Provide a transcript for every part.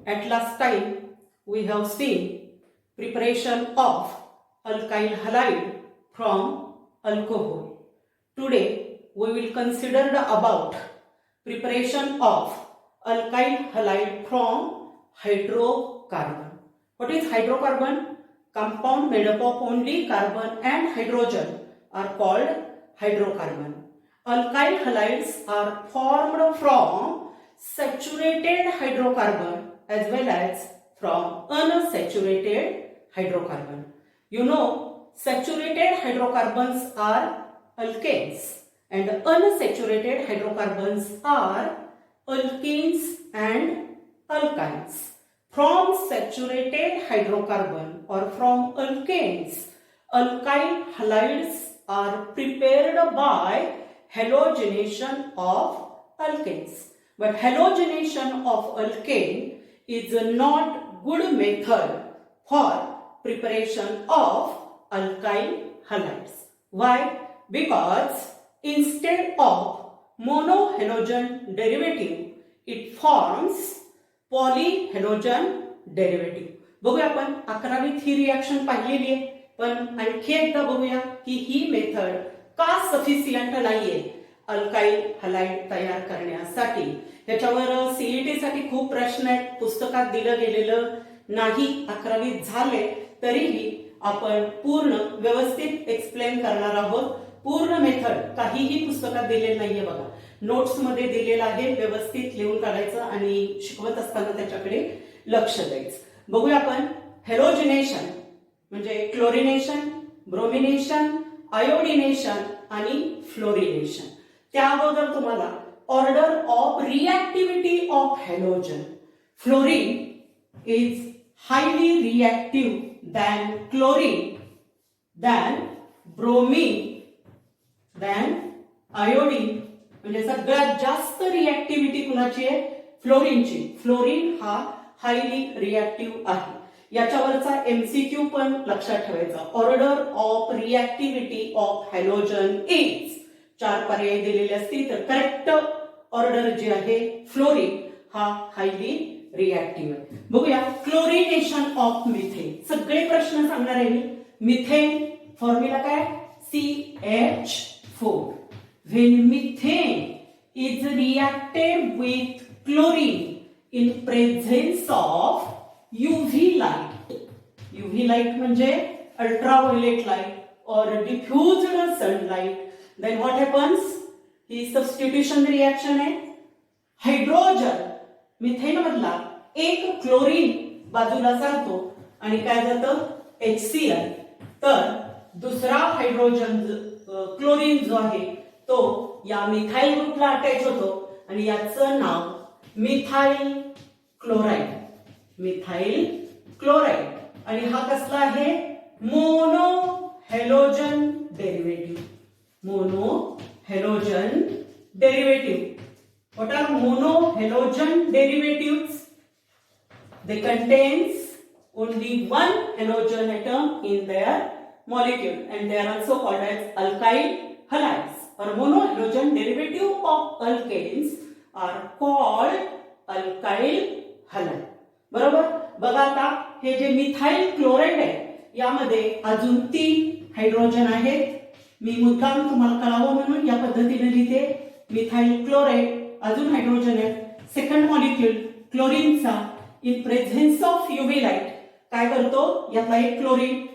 At last time we have seen preparation of alkyl halide from alcohol. Today we will consider about preparation of alkyl halide from hydrocarbon. What is hydrocarbon? Compound made up of only carbon and hydrogen are called hydrocarbon. Alkyl halides are formed from saturated hydrocarbon as well as from unsaturated hydrocarbon. You know, saturated hydrocarbons are alkanes and unsaturated hydrocarbons are alkenes and alkynes. From saturated hydrocarbon or from alkanes, alkyl halides are prepared by halogenation of alkanes. But halogenation of alkane is not good method for preparation of alkyl halides. Why? Because instead of monohalogen derivative, it forms polyhalogen derivative. बघूया आपण 11वीत ही reaction पाहिलेली आहे, पण आणखी एकदा बघूया की ही method का सफिशियंट नाहीये अल्काइल हलाइड तयार करण्यासाठी. त्याच्यावर सीईटी साठी खूप प्रश्न आहेत, पुस्तकात दिलं गेलेलं नाही. 11वीत झाले तरीही आपण पूर्ण व्यवस्थित एक्सप्लेन करणार आहोत. पूर्ण मेथड काहीही पुस्तकात दिलेलं नाहीये बघा, नोट्स मध्ये दिलेलं आहे. व्यवस्थित लिहून काढायचं आणि शिकवत असताना त्याच्याकडे लक्ष द्यायचं. बघूया आपण हॅलोजिनेशन म्हणजे क्लोरिनेशन, ब्रोमिनेशन, आयोडिनेशन आणि फ्लोरिनेशन. त्या अगोदर तुम्हाला order of reactivity of halogen. Fluorine is highly reactive than chlorine, than bromine, than iodine. म्हणजे सगळ्यात जास्त रिॲक्टिव्हिटी कुणाची आहे? फ्लोरीनची. फ्लोरीन हा हायली रिॲक्टिव्ह आहे. याच्यावरचा एमसीक्यू पण लक्षात ठेवायचा. Order of reactivity of halogen is, 4 पर्याय दिलेले असतील तर करेक्ट ऑर्डर जे आहे फ्लोरीन हा हायली रिॲक्टिव्ह आहे. बघूया क्लोरिनेशन ऑफ मिथेन. सगळे प्रश्न सांगणार आहे मी. मिथेन फॉर्म्युला काय? CH4. When methane is reacted with chlorine in presence of UV light. UV light म्हणजे ultraviolet light or diffused sunlight. Then what happens? He substitution reaction आहे. Hydrogen methane मधला एक chlorine बाजूला सरतो आणि काय जातं? HCl. तर दुसरा हायड्रोजन क्लोरीन जो आहे तो या मिथाइल ग्रुपला अटॅच होतो आणि याचं नाव मिथाइल क्लोराइड. Methyl chloride. आणि हा कसला आहे? Mono halogen derivative. Mono halogen derivative. What are mono halogen derivatives? They contains only one halogen atom in their molecule and they are also called as alkyl halides. Or monohalogen derivative of alkanes are called alkyl halide. बरोबर. बघा आता हे जे methyl chloride आहे यामध्ये अजून 3 hydrogen आहेत. मी मुद्दाम तुम्हाला कळावं म्हणून या पद्धतीने लिहिते. मिथाइल क्लोराइड, अजून हायड्रोजन आहे. सेकंड मॉलिक्यूल क्लोरीनचा in presence of UV light काय करतो? यातला एक क्लोरीन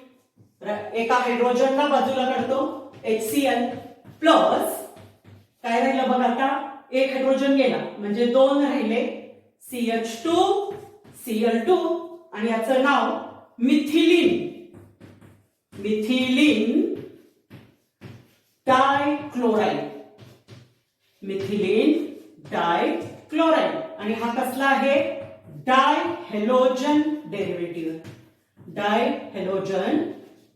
एका हायड्रोजनला बाजूला काढतो HCl प्लस काय राहिलं बघा आता? एक हायड्रोजन गेला म्हणजे 2 राहिले CH2 Cl2 आणि याचं नाव मिथिलीन. मिथिलीन डायक्लोराइड. मिथिलीन डायक्लोराइड. आणि हा कसला आहे? डायहॅलोजन डेरिव्हेटिव्ह. डायहॅलोजन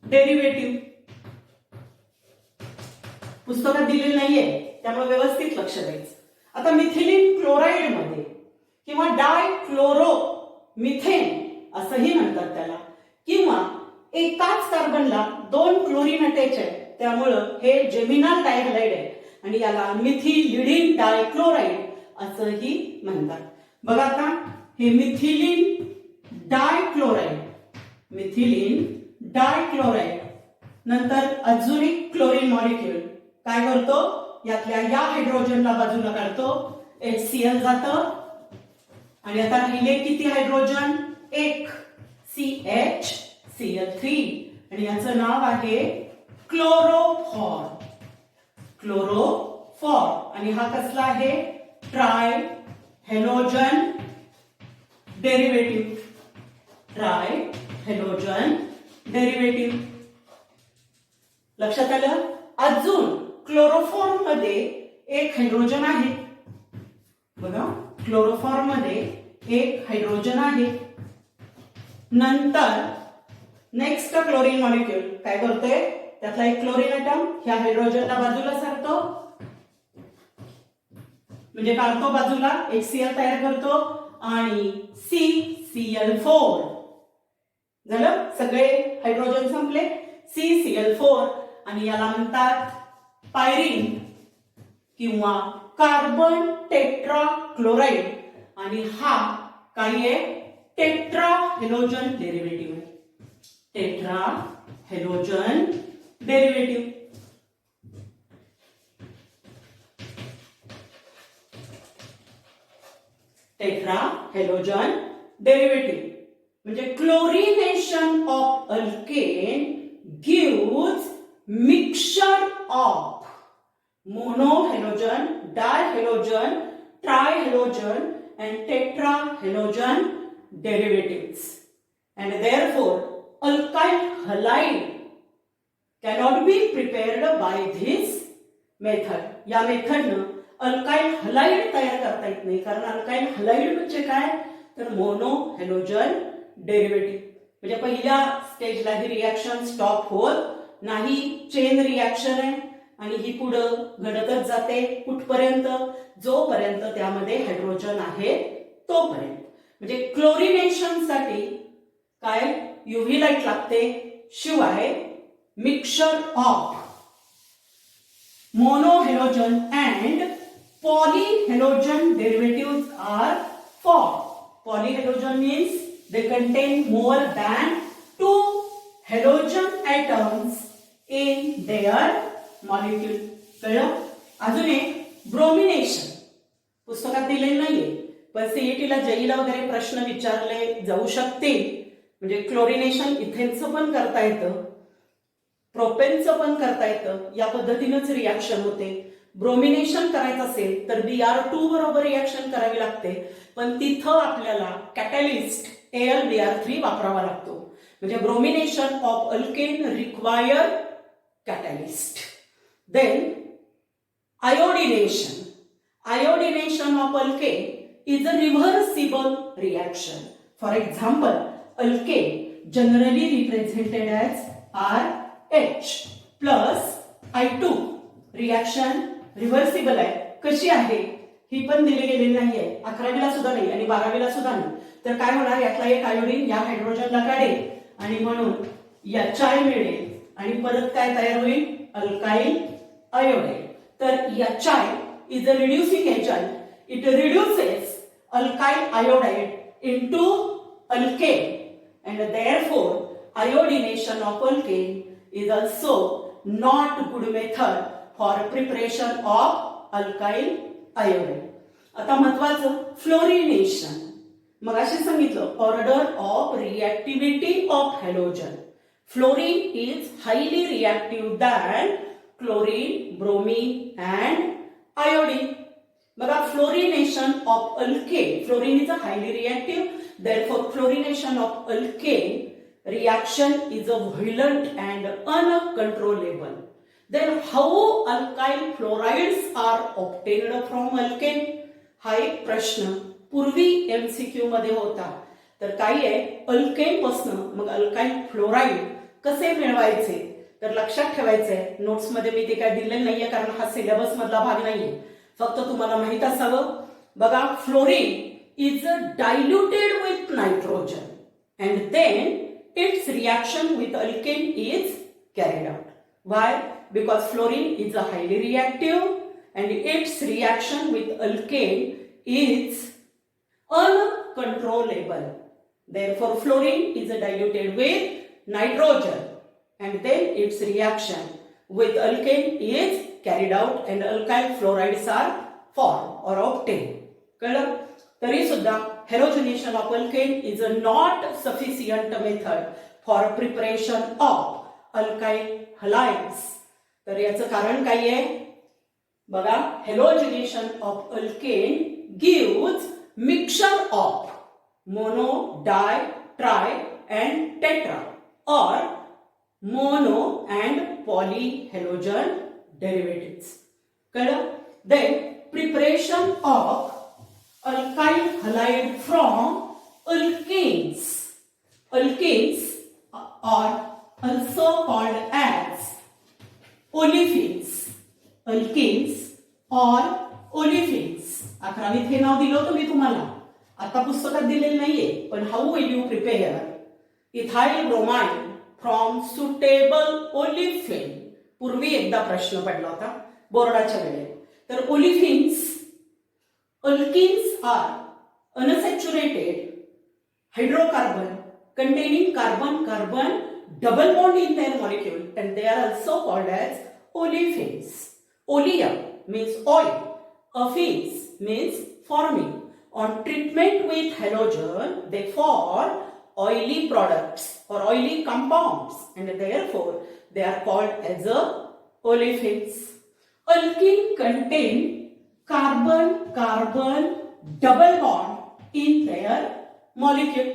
डेरिव्हेटिव्ह पुस्तकात दिलेलं नाहीये, त्यामुळे व्यवस्थित लक्ष द्यायचं. आता मिथिलीन क्लोराइड मध्ये किंवा डायक्लोरो मिथेन असंही म्हणतात त्याला, किंवा एकाच कार्बनला 2 क्लोरीन अटॅच आहे, त्यामुळं हे जेमिनल डायहॅलाइड आहे आणि याला मिथिलिडीन डायक्लोराइड असंही म्हणतात. बघा आता हे मिथिलीन डायक्लोराइड. नंतर अजून एक क्लोरीन मॉलिक्यूल काय करतो, यातल्या या हायड्रोजनला बाजूला काढतो, HCl जातं आणि आता राहिले किती हायड्रोजन, एक, CHCl3 आणि याचं नाव आहे क्लोरोफॉर आणि हा कसला आहे, ट्राय हॅलोजन डेरिव्हेटिव्ह. लक्षात आलं. अजून क्लोरोफॉर्म मध्ये एक हायड्रोजन आहे बघा, क्लोरोफॉर्म मध्ये एक हायड्रोजन आहे. नंतर नेक्स्ट क्लोरीन मॉलिक्यूल काय करतोय, त्यातला एक क्लोरीन ॲटम ह्या हायड्रोजनला बाजूला सरतो, म्हणजे काढतो बाजूला, HCl तयार करतो आणि CCl4 झालं. सगळे हायड्रोजन संपले, CCl4 आणि याला म्हणतात पायरीन किंवा कार्बन टेट्राक्लोराइड आणि हा काय आहे, tetra halogen derivative. Tetra halogen derivative म्हणजे chlorination of alkane gives mixture of monohalogen, dihalogen, trihalogen and tetrahalogen derivatives, and therefore alkyl halide cannot be prepared by this method. या मेथडनं alkyl halide तयार करता येत नाही, कारण अल्काइल हलाइड म्हणजे काय, तर मोनो हॅलोजन डेरिव्हेटिव्ह. म्हणजे पहिल्या स्टेजला ही रिॲक्शन स्टॉप होत नाही, चेन रिॲक्शन आहे आणि ही पुढं घडतच जाते कुठपर्यंत, जोपर्यंत त्यामध्ये हायड्रोजन आहे तोपर्यंत. म्हणजे क्लोरिनेशन साठी काय, UV लाईट लागते, शिवाय mixture of monohalogen and polyhalogen derivatives are form. Polyhalogen means they contain more than 2 halogen atoms in their molecule. कळलं. अजून एक ब्रोमिनेशन पुस्तकात दिलेलं नाहीये, पण सीईटीला जेईला वगैरे प्रश्न विचारले जाऊ शकते. म्हणजे क्लोरिनेशन इथेनचं पण करता येतं, प्रोपेनचं पण करता येतं, या पद्धतीनेच रिॲक्शन होते. ब्रोमिनेशन करायचं असेल तर Br2 बरोबर रिॲक्शन करावी लागते, पण तिथं आपल्याला कॅटॅलिस्ट AlBr3 वापरावा लागतो. म्हणजे bromination of alkane require catalyst. Then iodination of alkane is a reversible reaction. For example, alkane generally represented as RH plus I2. Reaction reversible आहे. कशी आहे ही पण दिली गेलेली नाहीये, 11वीला सुद्धा नाही आणि 12वीला सुद्धा नाही. तर काय होणार, यातला एक आयोडीन या हायड्रोजनला काढेल आणि म्हणून HI मिळेल आणि परत काय तयार होईल, अल्काइल आयोडाइड. तर HI is a reducing agent. It reduces alkyl iodide into alkane, and therefore iodination of alkane is also not good method for preparation of alkyl iodide. आता महत्वाचं फ्लोरिनेशन. मग असे सांगितलं, order of reactivity of halogen. Fluorine is highly reactive than chlorine, bromine and iodine. बघा, fluorination of alkane, fluorine is a highly reactive, therefore fluorination of alkane reaction is a violent and uncontrollable. Then how alkyl fluorides are obtained from alkane? हा एक प्रश्न पूर्वी MCQ मध्ये होता. तर काय आहे, अल्केन पासून मग अल्काइल फ्लोराईड कसे मिळवायचे, तर लक्षात ठेवायचंय. नोट्स मध्ये मी ते काय दिलेलं नाहीये, कारण हा सिलेबस मधला भाग नाहीये, फक्त तुम्हाला माहित असावं. बघा, fluorine is diluted with nitrogen and then it's reaction with alkane is carried out. Why? Because fluorine is a highly reactive and its reaction with alkane is uncontrollable. Therefore, fluorine is diluted with nitrogen and then its reaction with alkane is carried out and alkyl fluorides are formed or obtained. कळलं? तरी सुद्धा halogenation of alkane is a not sufficient method for preparation of alkyl halides. तर याचं कारण काय आहे? बघा, halogenation of alkane gives mixture of mono, di, tri and tetra or mono and polyhalogen derivatives. कळलं? Then preparation of alkyl halide from alkanes. Alkanes are also called as olefins. Alkanes or olefins. 11वीत हे नाव दिलं होतं मी तुम्हाला. आता पुस्तकात दिलेलं नाहीये, पण how will you prepare ethyl bromide from suitable olefin? पूर्वी एकदा प्रश्न पडला होता बोर्डाच्या वेळेला. तर olefins, alkenes are unsaturated hydrocarbon containing carbon-carbon double bond in their molecule and they are also called as olefins. Oleum means oil. Affins means forming. On treatment with halogen, they form oily products or oily compounds and therefore they are called as olefins. Alkene contain carbon-carbon double bond in their molecule.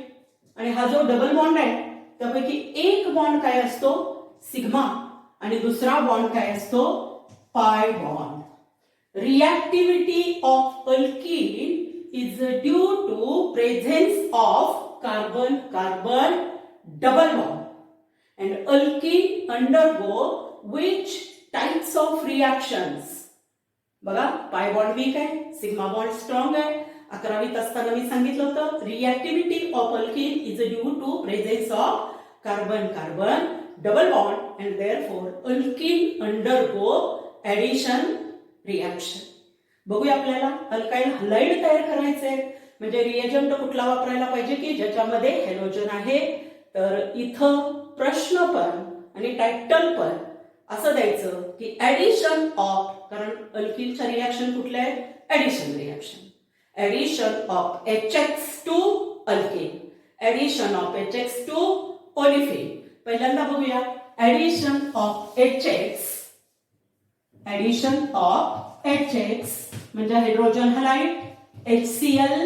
आणि हा जो double bond आहे त्यापैकी एक bond काय असतो? Sigma आणि दुसरा बॉन्ड काय असतो? Pi bond. Reactivity of alkene is due to presence of carbon-carbon double bond. And alkene undergo which types of reactions? बघा, पाय बॉन्ड वीक आहे, सिग्मा बॉन्ड स्ट्रॉंग आहे. 11वीत असताना मी सांगितलं होतं reactivity of alkene is due to presence of carbon carbon double bond and therefore alkene undergo addition reaction. बघूया आपल्याला अल्काइल हलाइड तयार करायचे म्हणजे रिएजंट कुठला वापरायला पाहिजे की ज्याच्यामध्ये हॅलोजन आहे. तर इथं प्रश्न पण आणि टायटल पण असं द्यायचं की ऍडिशन ऑफ, कारण अल्किलच्या रिएक्शन कुठल्या आहेत? Addition reaction. Addition of HX to alkyl, addition of HX to olefin. पहिल्यांदा बघूया addition of HX. Addition of HX म्हणजे hydrogen halide HCl,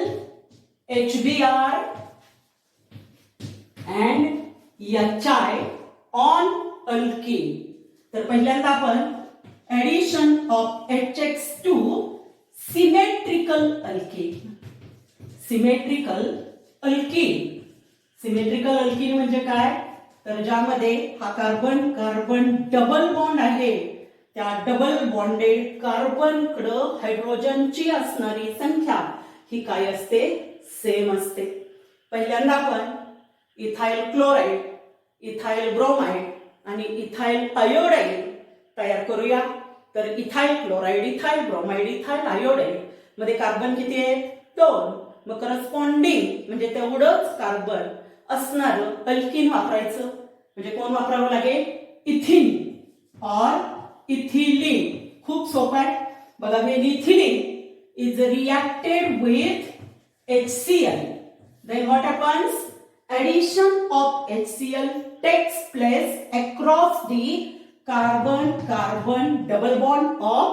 HBr and HI on alkene. तर पहिल्यांदा आपण addition of HX to symmetrical alkene. Symmetrical alkene. Symmetrical alkene म्हणजे काय? तर ज्यामध्ये हा कार्बन कार्बन डबल बॉन्ड आहे त्या डबल बॉन्डेड कार्बन कडे हायड्रोजनची असणारी संख्या ही काय असते? सेम असते. पहिल्यांदा आपण इथाइल क्लोराइड, इथाइल ब्रोमाइड आणि इथाइल आयोडाइड तयार करूया. तर ethyl chloride, ethyl bromide, ethyl iodide मध्ये कार्बन किती आहेत? 2. मग करस्पॉन्डिंग म्हणजे तेवढंच कार्बन असणारं अल्कीन वापरायचं. म्हणजे कोण वापरावं लागेल? इथिन और इथिलीन. खूप सोपं आहे बघा. Wien ethylene is reacted with HCl, then what happens? Addition of HCl takes place across the carbon-carbon double bond of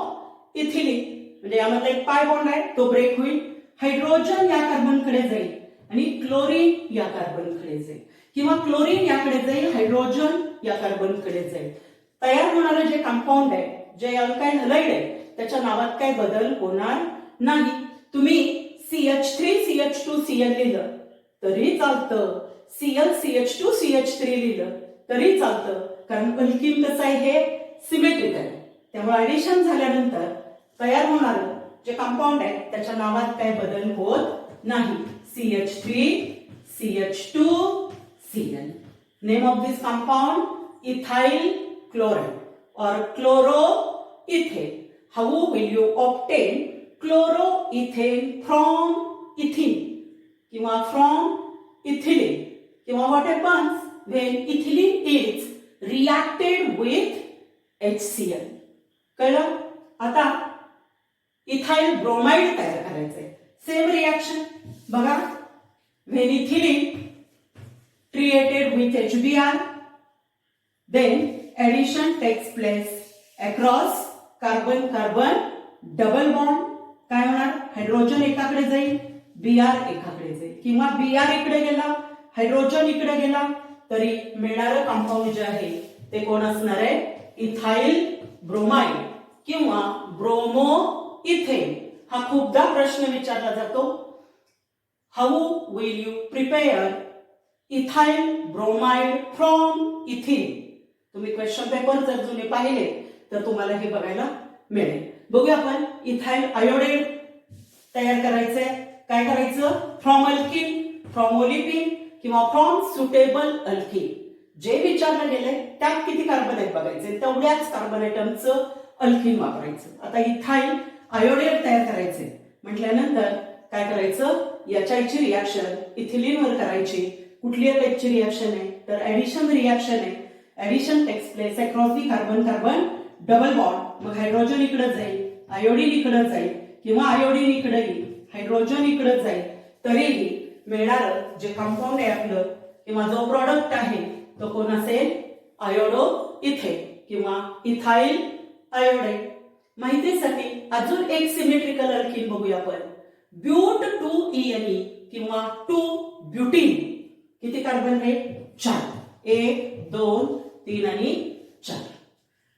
ethylene. म्हणजे यामध्ये एक पाय बॉन्ड आहे तो ब्रेक होईल. हायड्रोजन या कार्बनकडे जाईल आणि क्लोरीन या कार्बनकडे जाईल किंवा क्लोरीन याकडे जाईल, हायड्रोजन या कार्बनकडे जाईल. तयार होणारे जे कंपाऊंड आहे, जे अल्काइल हलाइड आहे, त्याच्या नावात काही बदल होणार नाही. तुम्ही CH3 CH2Cl लिहिलं तरी चालतं, Cl CH2 CH3 लिहिलं तरी चालतं, कारण अल्कीन कसं आहे? हे सिमेट्रिकल आहे. त्यामुळे ऍडिशन झाल्यानंतर तयार होणारं जे कंपाऊंड आहे त्याच्या नावात काही बदल होत नाही. CH3 CH2Cl. Name of this compound ethyl chloride or chloroethane. How will you obtain chloroethane from ethene? किंवा फ्रॉम इथिलीन किंवा what happens when ethylene is reacted with HCl. कळलं? आता इथाइल ब्रोमाइड तयार करायचंय. सेम रिॲक्शन बघा. When ethylene treated with HBr, then addition takes place across carbon carbon double bond. काय होणार? Hydrogen एकाकडे जाईल, Br एकाकडे जाईल किंवा Br इकडे गेला, हायड्रोजन इकडे गेला तरी मिळणारं कंपाऊंड जे आहे ते कोण असणार आहे? इथाइल ब्रोमाइड किंवा ब्रोमो इथेन. हा खूपदा प्रश्न विचारला जातो. How will you prepare ethyl bromide from ethylene? तुम्ही क्वेश्चन पेपर जर जुने पाहिले तर तुम्हाला हे बघायला मिळेल. बघूया आपण. इथाइल आयोडाइड तयार करायचंय. काय करायचं? फ्रॉम अल्किन, फ्रॉम ओलिपिन किंवा फ्रॉम सुटेबल अल्किन. जे विचारलं गेलंय त्यात किती कार्बन आहेत बघायचे, तेवढ्याच कार्बन आयटमचं अल्किन वापरायचं. आता इथाइल आयोडाइड तयार करायचे म्हटल्यानंतर काय करायचं? याच्याची रिॲक्शन इथिलीनवर करायची. कुठली टाईपची रिॲक्शन आहे? तर ऍडिशन रिॲक्शन आहे. Addition takes place across the carbon carbon double bond. मग हायड्रोजन इकडे जाईल, आयोडीन इकडे जाईल किंवा आयोडीन इकडे येईल, हायड्रोजन इकडे जाईल. तरीही मिळणारं जे कंपाऊंड आहे आपलं किंवा जो प्रॉडक्ट आहे तो कोण असेल? आयोडो इथे किंवा इथाइल आयोडाइड. माहितीसाठी अजून एक सिमेट्रिकल अल्किन बघूया आपण. ब्यूट 2ENE किंवा 2-ब्युटीन. किती कार्बन आहे? 4. 1 2 3 आणि 4.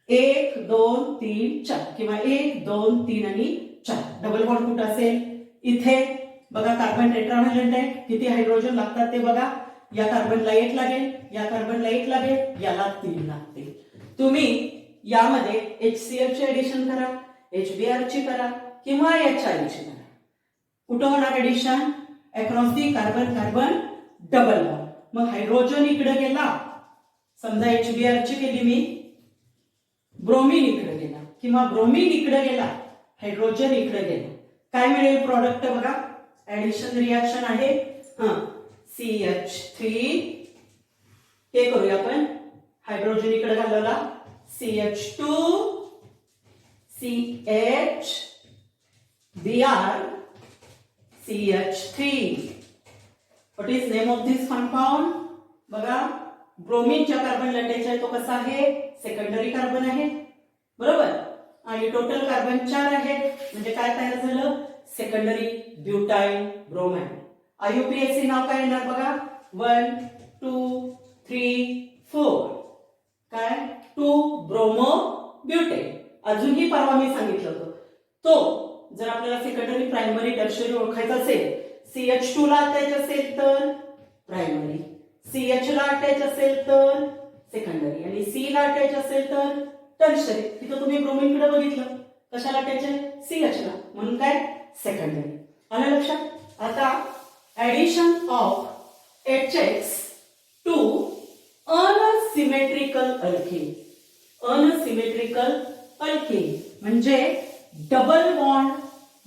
1 2 3 4 किंवा 1 2 3 आणि 4. डबल बॉन्ड कुठं असेल? इथे. बघा कार्बन टेट्राव्हॅलेंट आहे. किती हायड्रोजन लागतात ते बघा. या कार्बनला 1 लागेल, या कार्बनला 1 लागेल, याला 3 लागते. तुम्ही यामध्ये HCl ची ऍडिशन करा, HBr ची करा किंवा HI ची करा. कुठं होणार addition? Across the carbon carbon double bond. मग हायड्रोजन इकडे गेला, समजा HBr ची केली मी, ब्रोमीन इकडे गेला किंवा ब्रोमीन इकडे गेला, हायड्रोजन इकडे गेला. काय मिळेल प्रॉडक्ट बघा? ऍडिशन रिॲक्शन आहे. CH3 हे करूया आपण. हायड्रोजन इकडे घालवला, CH2 CH Br CH3. What is name of this compound? बघा. ब्रोमीनच्या कार्बन अटॅच आहे तो कसा आहे? सेकंडरी कार्बन आहे, बरोबर. आणि टोटल कार्बन 4 आहे म्हणजे काय तयार झालं? Secondary butyl bromide. IUPAC नाव काय येणार बघा? 1 2 3 4. काय? 2 ब्रोमो ब्युटेन. अजूनही परवा मी सांगितलं होतं तो जर आपल्याला सेकंडरी प्रायमरी टर्शरी ओळखायचा असेल, CH2 ला अटॅच असेल तर प्रायमरी, CH ला अटॅच असेल तर सेकंडरी आणि C ला अटॅच असेल तर टर्शरी. तिथं तुम्ही ब्रोमीनकडे बघितलं, कशाला अटॅच आहे? CH ला, म्हणून काय? सेकंडरी. आलं लक्षात? आता addition of HX to unsymmetrical alkene. Unsymmetrical alkene म्हणजे डबल बॉन्ड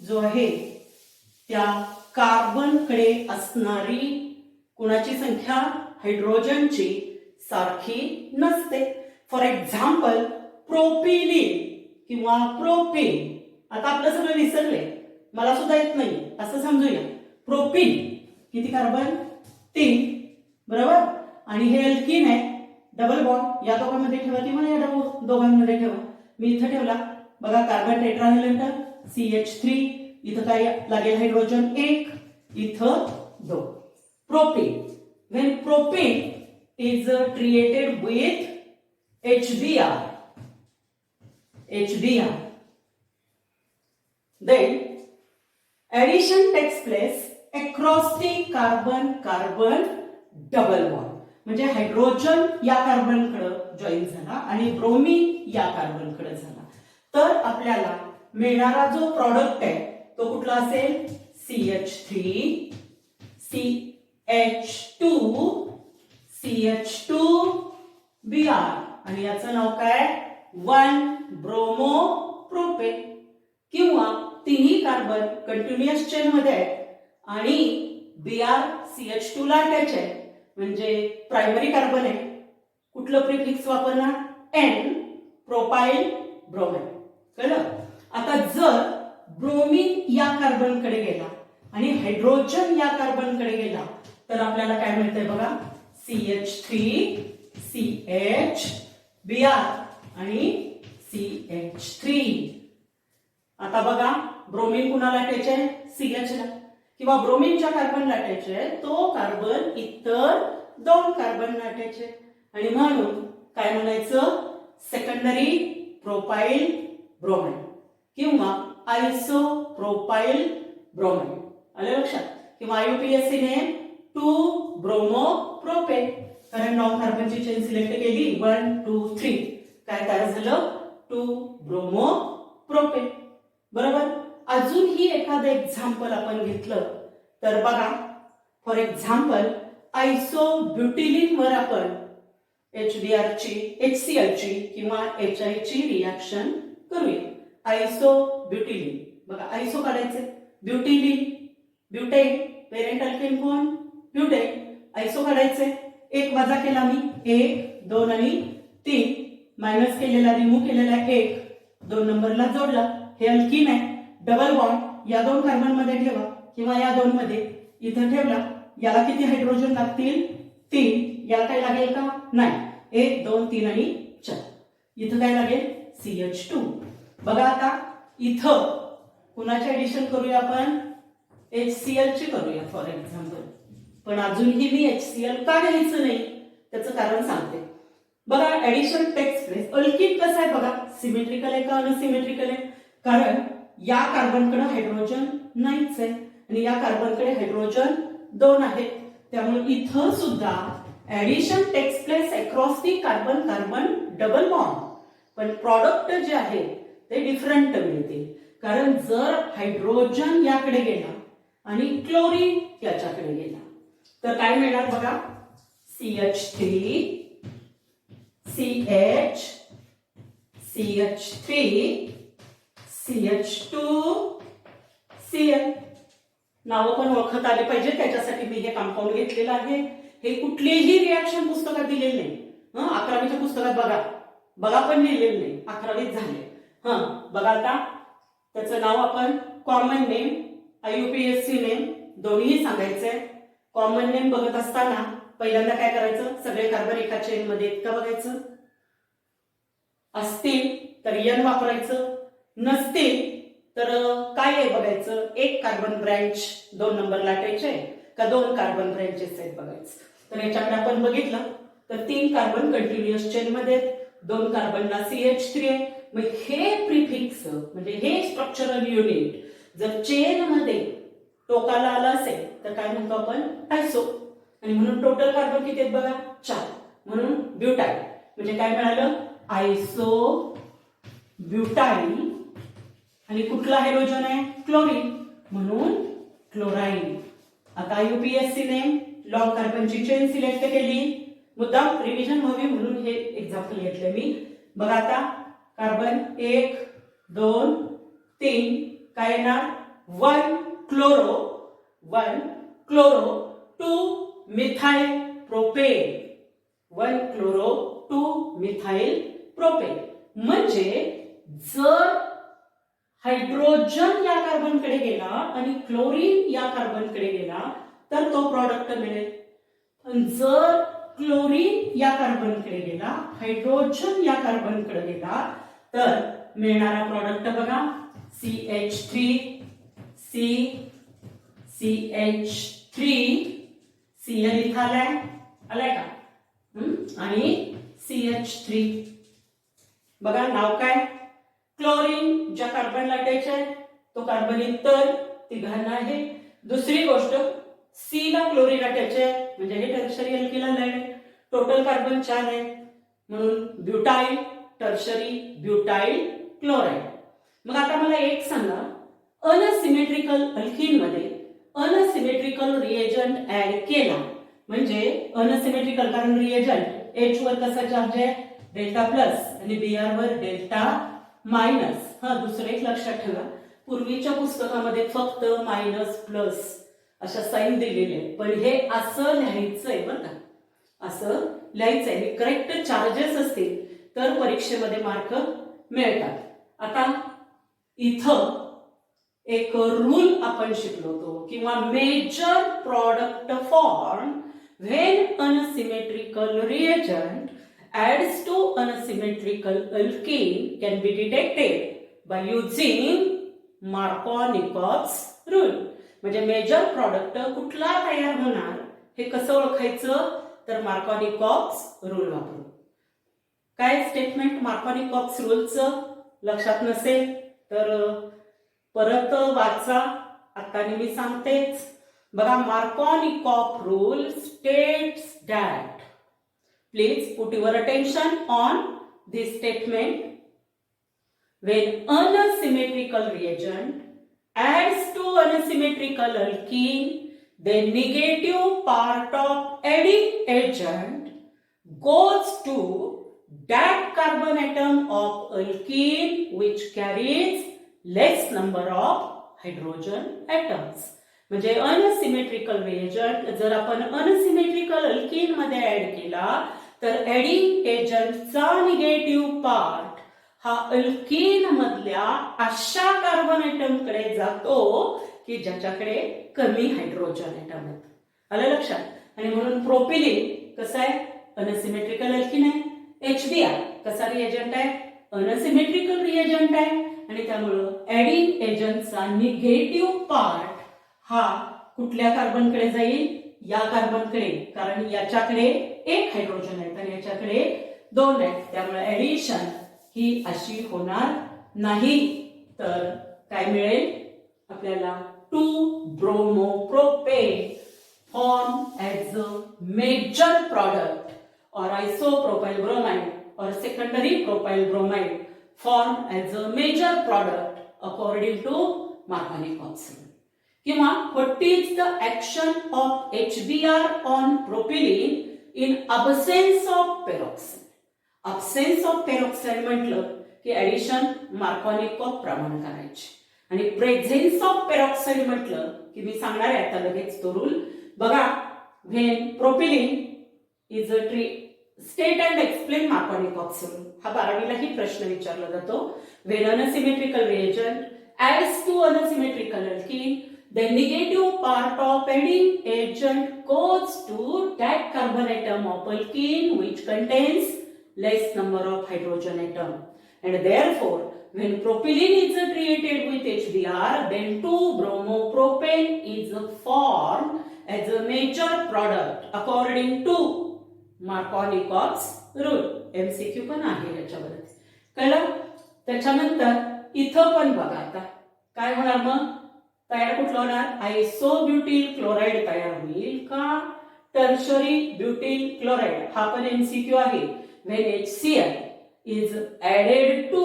जो आहे त्या कार्बनकडे असणारी कुणाची संख्या? हायड्रोजनची सारखी नसते. फॉर एक्झाम्पल प्रोपिलीन किंवा प्रोपेन. आता आपलं सगळं विसरलंय, मला सुद्धा येत नाही असं समजूया. प्रोपीन किती कार्बन? 3, बरोबर. आणि हे अल्किन आहे, डबल बॉन्ड. या दोघांमध्ये ठेवा किंवा या दोघांमध्ये ठेवा. मी इथं ठेवला बघा. Carbon tetravalent CH3. इथं काय लागेल? हायड्रोजन 1, इथं 2. Propane. When propane is treated with HBr, then addition takes place across the carbon carbon double bond. म्हणजे हायड्रोजन या कार्बनकडे जॉईन झाला आणि ब्रोमीन या कार्बनकडे झाला तर आपल्याला मिळणारा जो प्रॉडक्ट आहे तो कुठला असेल? CH3 CH2 CH2 Br आणि याचं नाव काय? 1 ब्रोमो प्रोपेन. किंवा तिन्ही कार्बन कंटिन्युअस चेन मध्ये आहेत आणि BrCH2 ला अटॅच आहे म्हणजे प्रायमरी कार्बन आहे. कुठलं प्रिफिक्स वापरणार? N, propyl bromine. कळलं? आता जर ब्रोमीन या कार्बनकडे गेला आणि हायड्रोजन या कार्बनकडे गेला तर आपल्याला काय मिळतंय बघा, CH3 CH Br आणि CH3. आता बघा ब्रोमीन कुणाला अटॅच आहे? CH ला, किंवा ब्रोमीनच्या कार्बनला अटॅच आहे तो कार्बन इतर दोन कार्बनला अटॅच आहे आणि म्हणून काय म्हणायचं? सेकंडरी प्रोपाइल ब्रोमाइन किंवा आयसोप्रोपाइल ब्रोमाइन. आलं लक्षात? किंवा IUPAC ने 2-ब्रोमो-प्रोपेन, कारण 9 कार्बनची चेन सिलेक्ट केली 1 2 3 काय तयार झालं? 2-ब्रोमो-प्रोपेन. बरोबर. अजूनही एखादं एक्झाम्पल आपण घेतलं तर बघा, फॉर एक्झाम्पल आयसोब्युटिलिन वर आपण HBr ची HCl ची किंवा HI ची रिएक्शन करूया. आयसोब्युटिलिन बघा, आयसो काढायचे, ब्युटिलिन ब्युटेन, पेरेंट अल्केन कोण? ब्युटेन. आयसो काढायचे, एक वजा केला मी, 1 2 आणि 3 मायनस केलेला, रिमूव्ह केलेला 1 2 नंबरला जोडला. हे अल्कीन आहे. डबल बॉन्ड या दोन कार्बन मध्ये ठेवा किंवा या दोन मध्ये इथं ठेवला. याला किती हायड्रोजन लागतील? 3. याला काय लागेल का? नाही. 1 2 3 आणि 4. इथं काय लागेल? CH2. बघा आता इथं कुणाचे ऍडिशन करूया आपण? HCl ची करूया फॉर एक्झाम्पल. पण अजूनही मी HCl का घ्यायचं नाही त्याचं कारण सांगते. बघा ऍडिशन टेक्स प्लेस. अल्कीन कसं आहे बघा, सिमेट्रिकल आहे का अनसिमेट्रिकल आहे? कारण या कार्बनकडे हायड्रोजन नाहीच आहे आणि या कार्बनकडे हायड्रोजन 2 आहेत. त्यामुळे इथं सुद्धा addition takes place across the carbon carbon double bond, पण प्रॉडक्ट जे आहे ते डिफरंट मिळते. कारण जर हायड्रोजन याकडे गेला आणि क्लोरीन याच्याकडे गेला तर काय मिळणार बघा, CH3 CH CH3 CH2 Cl. नावं पण ओळखत आली पाहिजे, त्याच्यासाठी मी हे कंपाऊंड घेतलेलं आहे. हे कुठलीही रिएक्शन पुस्तकात दिलेलं नाही. 11वीच्या पुस्तकात बघा पण लिहिलेलं नाही. 11वीत झाले. बघा आता त्याचं नाव आपण कॉमन नेम, IUPAC नेम दोन्ही सांगायचंय. कॉमन नेम बघत असताना पहिल्यांदा काय करायचं? सगळे कार्बन एका चेन मध्ये आहेत का बघायचं. असतील तर N वापरायचं, नसतील तर काय आहे बघायचं. एक कार्बन ब्रँच 2 नंबरला अटॅच आहे का 2 कार्बन ब्रँचेस आहेत बघायचं. तर याच्याकडे आपण बघितलं तर 3 कार्बन कंटिन्युअस चेन मध्ये आहेत, 2 कार्बनला CH3 आहे. मग हे प्रिफिक्स म्हणजे हे स्ट्रक्चरल युनिट जर चेन मध्ये टोकाला आलं असेल तर काय म्हणतो आपण? आयसो. आणि म्हणून टोटल कार्बन किती आहेत बघा? 4. म्हणून ब्युटाइल. म्हणजे काय मिळालं? Isobutyl. आणि कुठला हायड्रोजन आहे? क्लोरीन, म्हणून क्लोराईन. आता IUPAC नेम लॉंग कार्बनची चेन सिलेक्ट केली. मुद्दाम रिव्हिजन व्हावी म्हणून हे एक्झाम्पल घेतले मी. बघा आता कार्बन 1 2 3 काय येणार? 1 chloro 2 methyl propane. 1 chloro 2 methyl propane. म्हणजे जर हायड्रोजन या कार्बनकडे गेला आणि क्लोरीन या कार्बनकडे गेला तर तो प्रॉडक्ट मिळेल. पण जर क्लोरीन या कार्बनकडे गेला, हायड्रोजन या कार्बनकडे गेला तर मिळणारा प्रॉडक्ट बघा, CH3 CH3 Cl इथं आलाय का? आणि CH3 बघा नाव काय? क्लोरीन ज्या कार्बनला अटॅच आहे तो कार्बन इतर तिघांना आहे. दुसरी गोष्ट C ला क्लोरीन अटॅच आहे म्हणजे हे टर्शरी अल्किल आहे. टोटल कार्बन 4 आहे म्हणून ब्युटाइल टर्शरी ब्युटाइल क्लोराइड. मग आता मला एक सांगा, अनसिमेट्रिकल अल्कीन मध्ये अनसिमेट्रिकल रिएजंट ऍड केला म्हणजे अनसिमेट्रिकल, कारण रिएजंट H वर कसा चार्ज आहे? डेल्टा प्लस आणि Br वर डेल्टा मायनस. दुसरं एक लक्षात ठेवा, पूर्वीच्या पुस्तकामध्ये फक्त मायनस प्लस अशा साईन दिलेले आहेत, पण हे असं लिहायचं आहे बरं का, असं लिहायचं आहे. करेक्ट चार्जेस असतील तर परीक्षेमध्ये मार्क मिळतात. आता इथं एक रूल आपण शिकलो होतो किंवा major product form when unsymmetrical reagent adds to unsymmetrical alkene can be detected by using Markovnikov's rule. म्हणजे मेजर प्रॉडक्ट कुठला तयार होणार हे कसं ओळखायचं, तर मार्कोनिकॉव्स रूल वापरून. काय स्टेटमेंट मार्कोनिकॉव्स रूलचं लक्षात नसेल तर परत वाचा, आता मी सांगतेच बघा. Markovnikov rule states that, please put your attention on this statement, when unsymmetrical reagent adds to unsymmetrical alkene, the negative part of adding agent goes to that carbon atom of alkene which carries less number of hydrogen atoms. म्हणजे unsymmetrical reagent जर आपण unsymmetrical alkyne मध्ये add केला तर adding एजंटचा negative part हा alkyne मधल्या अशा carbon atom कडे जातो की ज्याच्याकडे कमी हायड्रोजन ऍटम आहेत. आलं लक्षात? आणि म्हणून प्रोपिलिन कसं आहे, अनसिमेट्रिकल अल्कीन आहे. HBr कसा रिएजंट आहे, अनसिमेट्रिकल रिएजंट आहे, आणि त्यामुळं ऍडिंग एजंटचा निगेटिव्ह पार्ट हा कुठल्या कार्बनकडे जाईल, या कार्बनकडे, कारण याच्याकडे एक हायड्रोजन आहे आणि याच्याकडे दोन आहेत. त्यामुळे ऍडिशन ही अशी होणार नाही. तर काय मिळेल आपल्याला, 2-bromopropane form as a major product or isopropyl bromide or secondary propyl bromide form as a major product according to Markovnikov's rule. किंवा what is the action of HBr on propylene in absence of peroxide. absence of peroxide म्हटलं की addition मार्कोनिकॉव्ह प्रमाण करायचे, आणि presence of peroxide म्हटलं की मी सांगणार आहे आता लगेच तो रूल बघा. When propylene is a tree state and explain Markovnikov's rule. हा 12वीलाही प्रश्न विचारला जातो. When unsymmetrical reagent adds to unsymmetrical alkene, the negative part of adding agent goes to that carbon atom of alkene which contains less number of hydrogen atom, and therefore when propylene is treated with HBr, then 2-bromopropane is formed as a major product according to Markovnikov's rule. MCQ पण आहे याच्यावरती, कळलं? त्याच्यानंतर इथं पण बघा आता काय होणार, मग तयार कुठलं होणार, आयसोब्युटिल क्लोराइड तयार होईल का टर्शरी ब्युटिल क्लोराइड. हा पण एमसीक्यू आहे. When HCl is added to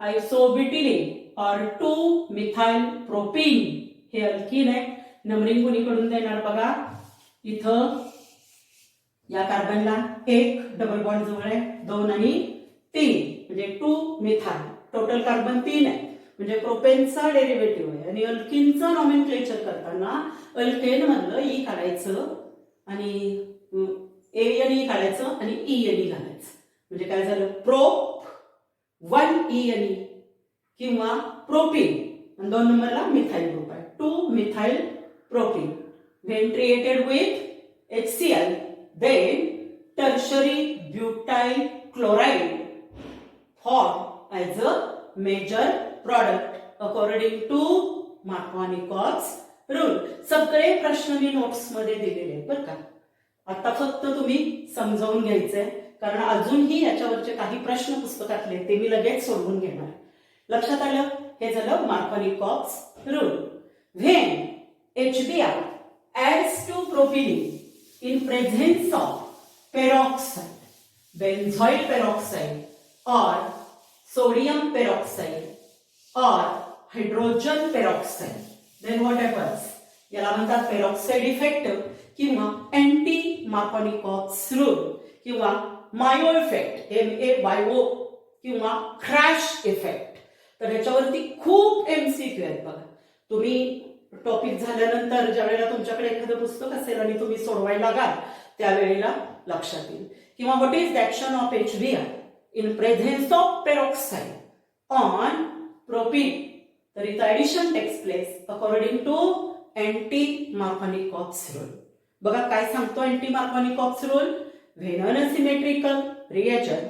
isobutylene और 2-मिथाइल-प्रोपीन, हे अल्कीन आहे. नंबरिंग कोणीकडून देणार बघा. इथं या कार्बनला 1 डबल बॉन्ड जवळ आहे, 2 आणि 3 म्हणजे 2-मिथाइल. टोटल कार्बन 3 आहे, म्हणजे प्रोपेनचा डेरिव्हेटिव्ह आहे. आणि अल्किनचं नॉमेनक्लेचर करताना अल्केन मधलं ई काढायचं आणि ANE काढायचं आणि ENE घालायचं. म्हणजे काय झालं, प्रोप 1-ENE किंवा प्रोपिन, आणि 2 नंबरला मिथाइल ग्रुप आहे, two methyl propene. When treated with HCl, then tertiary butyl chloride form as a major product according to Markovnikov's rule. सगळे प्रश्न मी नोट्स मध्ये दिलेले आहेत बरं का. आता फक्त तुम्ही समजावून घ्यायचंय, कारण अजूनही याच्यावरचे काही प्रश्न पुस्तकातले ते मी लगेच सोडवून घेणार. लक्षात आलं? हे झालं Markovnikov's rule. When HBr adds to propylene in presence of peroxide, benzoyl peroxide or sodium peroxide or hydrogen peroxide, then what happens? याला म्हणतात पेरॉक्साइड इफेक्ट किंवा अँटी मार्कोनिकॉव्ह's रूल किंवा मायो इफेक्ट, MAYO किंवा क्रॅश इफेक्ट. तर ह्याच्यावरती खूप MCQ आहेत बघा. तुम्ही टॉपिक झाल्यानंतर ज्या वेळेला तुमच्याकडे एखादं पुस्तक असेल आणि तुम्ही सोडवायला लागाल त्यावेळेला लक्षात येईल. किंवा what is the action of HBr in presence of peroxide on propene. तर इथं addition takes place according to anti Markovnikov's rule. बघा काय सांगतो anti Markovnikov's rule. When unsymmetrical reagent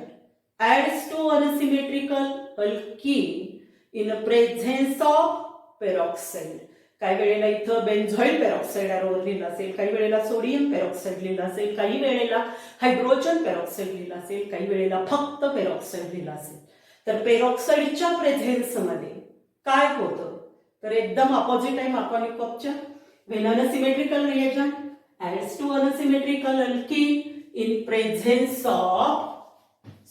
adds to unsymmetrical alkene in presence of peroxide. काही वेळेला इथं benzoyl peroxide ॲरोवर लिहिलं असेल, काही वेळेला सोडियम पेरॉक्साईड लिहिलं असेल, काही वेळेला हायड्रोजन पेरॉक्साईड लिहिलं असेल, काही वेळेला फक्त पेरॉक्साईड लिहिलं असेल. तर पेरॉक्साईडच्या प्रेझेन्समध्ये काय होतं तर एकदम अपोजिट आहे मार्कोनिकॉपच्या. When unsymmetrical reagent adds to unsymmetrical alkene in presence of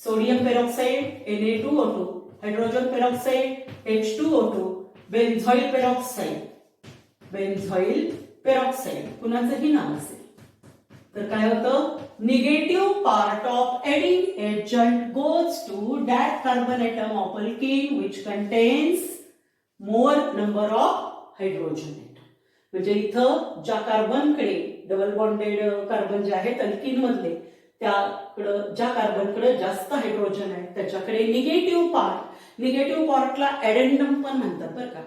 sodium peroxide Na2O2, hydrogen peroxide H2O2, benzoyl peroxide कुणाचंही नाव असेल तर काय होतं. Negative part of adding agent goes to that carbon atom of alkene which contains more number of hydrogen atom. म्हणजे इथं ज्या कार्बनकडे double bonded carbon जे आहेत अल्कीन मधले त्याकडं ज्या कार्बनकडे जास्त हायड्रोजन आहे त्याच्याकडे निगेटिव्ह पार्टला एडेंडम पण म्हणतात बरं का.